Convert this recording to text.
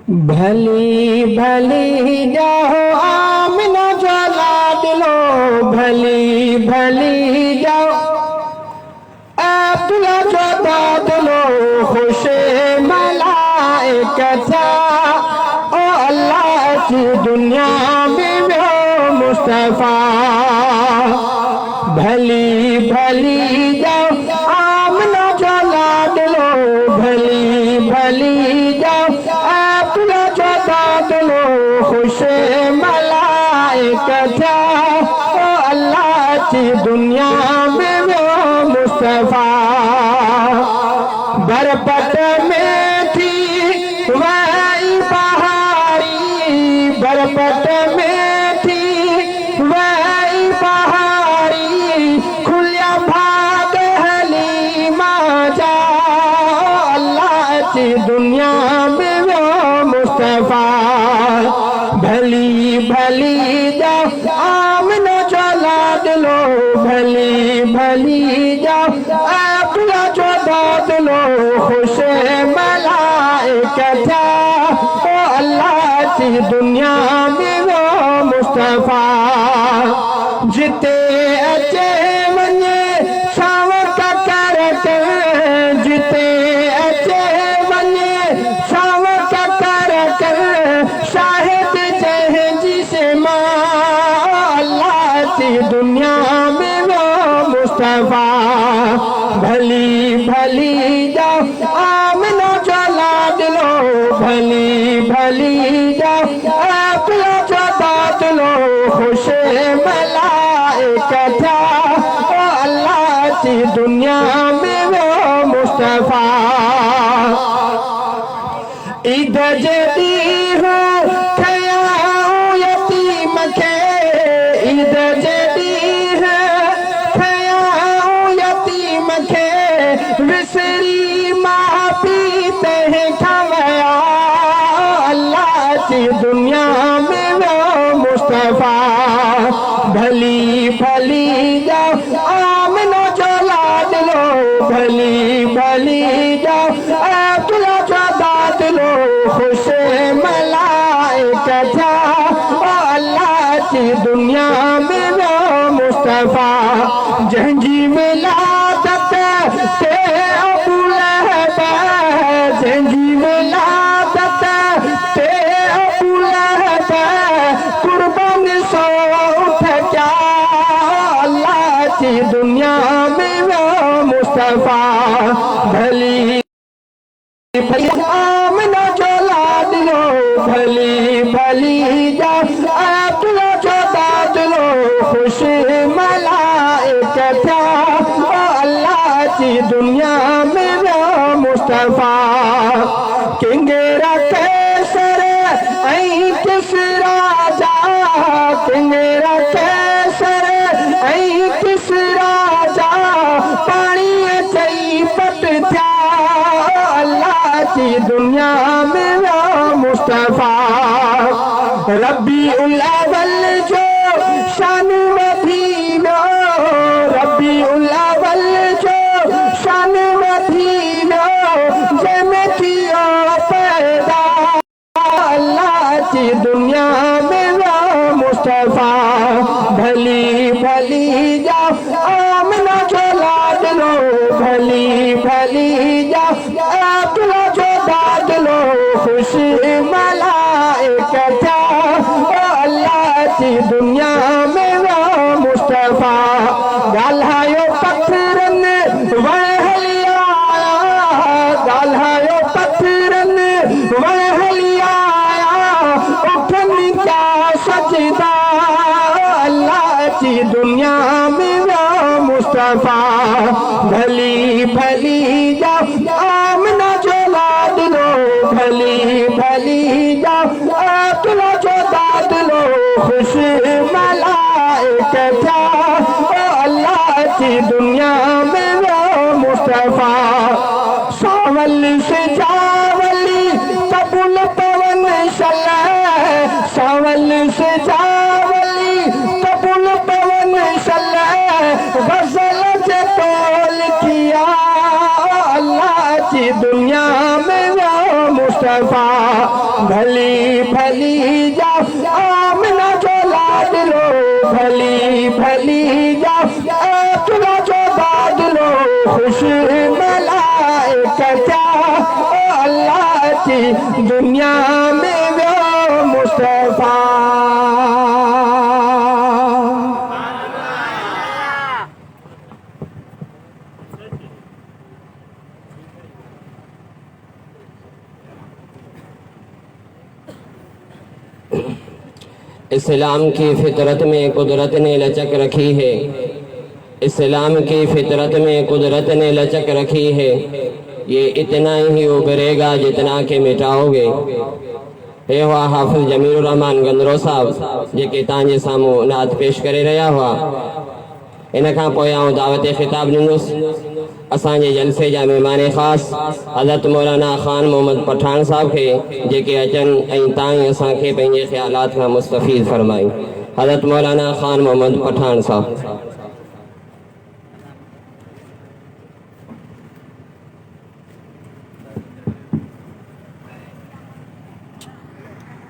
भली भली जाओ आमिना ज्वाला दिलो, भली भली जाओ अब्दुल्ला ज्वाला दिलो, खुश मलाइकत ओ अल्लाह की दुनिया में वो मुस्तफा। भली भली जाओ आमिना ज्वाला दिलो, भली भली जाओ अब्दुल्ला ज्वाला दिलो, खुश मलाइकत ओ अल्लाह की दुनिया में वो मुस्तफा। बरबत में थी वही बहारी, बरबत में थी वही बहारी, खुलिया भाग हलीमा जा अल्लाह की दुनिया में वो मुस्तफा। भली भली जाओ आमिना ज्वाला दिलो, भली भली जाओ अब्दुल्ला ज्वाला दिलो, खुश मलाइकत ओ अल्लाह की दुनिया में वो मुस्तफा। जिते अचे वञे सावक करके, जिते अचे वञे सावक करके, शाहिद जंहिंजी से मां अल्लाह की दुनिया में वो मुस्तफा। भली भली जाओ आमिना ज्वाला दिलो, भली भली जाओ अब्दुल्ला ज्वाला दिलो, खुश मलाइकत ओ अल्लाह की दुनिया में वो मुस्तफा। ईद जदी हो खयाऊं यतीम के, ईद जदी है खयाऊं यतीम के, विसरी माँ पीते हैं खवया अल्लाह की दुनिया में वो मुस्तफा। भली भली जाओ आमिना ज्वाला दिलो, भली भली जाओ अब्दुल्ला ज्वाला दिलो, खुश मलाइकत ओ अल्लाह की दुनिया में वो मुस्तफा। जंजी विलादत ते अबू लहब, जंजी विलादत ते अबू लहब, कुर्बान सो उठ क्या अल्लाह की दुनिया में वो मुस्तफा। भली आमिना ज्वाला दिलो, भली भली जाओ अब्दुल्ला ज्वाला दिलो, खुश मलाइकत ओ अल्लाह की दुनिया में वो मुस्तफा। किंगरा कैसर ऐं किसरा जा, किंगरा कैसर ऐं किसरा जा, पानी चई पट थिया अल्लाह की दुनिया में वो मुस्तफा। रब्बी उल अव्वल जो शान वधी नो, रब्बी उल अव्वल जो शान वधी नो, जंहिंमें थियो पैदा अल्लाह की दुनिया में वो मुस्तफा। भली भली जाओ आमिना ज्वाला दिलो, भली भली जाओ अब्दुल्ला ज्वाला दिलो, खुश मलाइकत ओ अल्लाह की दुनिया में वो मुस्तफा। गाल्हायो पत्थरन वहलिया, गाल्हायो पत्थरन वहलिया, उठन क्या सजदा अल्लाह की दुनिया में वो मुस्तफा। भली भली जाओ आमिना ज्वाला दिलो, भली भली जाओ अब्दुल्ला ज्वाला दिलो, खुश मलाइकत ओ अल्लाह की दुनिया में वो मुस्तफा। सावल से जावली कबूल पवन शला, सावल से जावली कबूल पवन शला, गजल से तोल किया अल्लाह की दुनिया में वो मुस्तफा। भली भली जा आमना जो लाड लो, भली भली जा आमना जो लाड लो, खुश मलाइका अल्लाह की दुनिया में वो मुस्तफा। इस्लाम की फितरत में कुदरत ने लचक रखी है, इस्लाम की फितरत में कुदरत ने लचक रखी है। ये इतना ही उभरेगा जितना कि मिटाओगे। हे हुआ हाफिज़ जमील रहमान गंदरो साहब जेके तव्हांजे साम्हूं नात पेश करे रहिया हुआ। इन खां पोइ आउं दावत ख़िताब ॾींदुसि असांजे जलसे जा महिमान ख़ासि हज़रत मौलाना ख़ान मोहम्मद पठान साहब खे, जेके अचनि ऐं तव्हां असांखे पंहिंजे ख़्यालात खां मुस्तफ़ीज़ फरमाई। हज़रत मौलाना ख़ान मोहम्मद पठान साहब।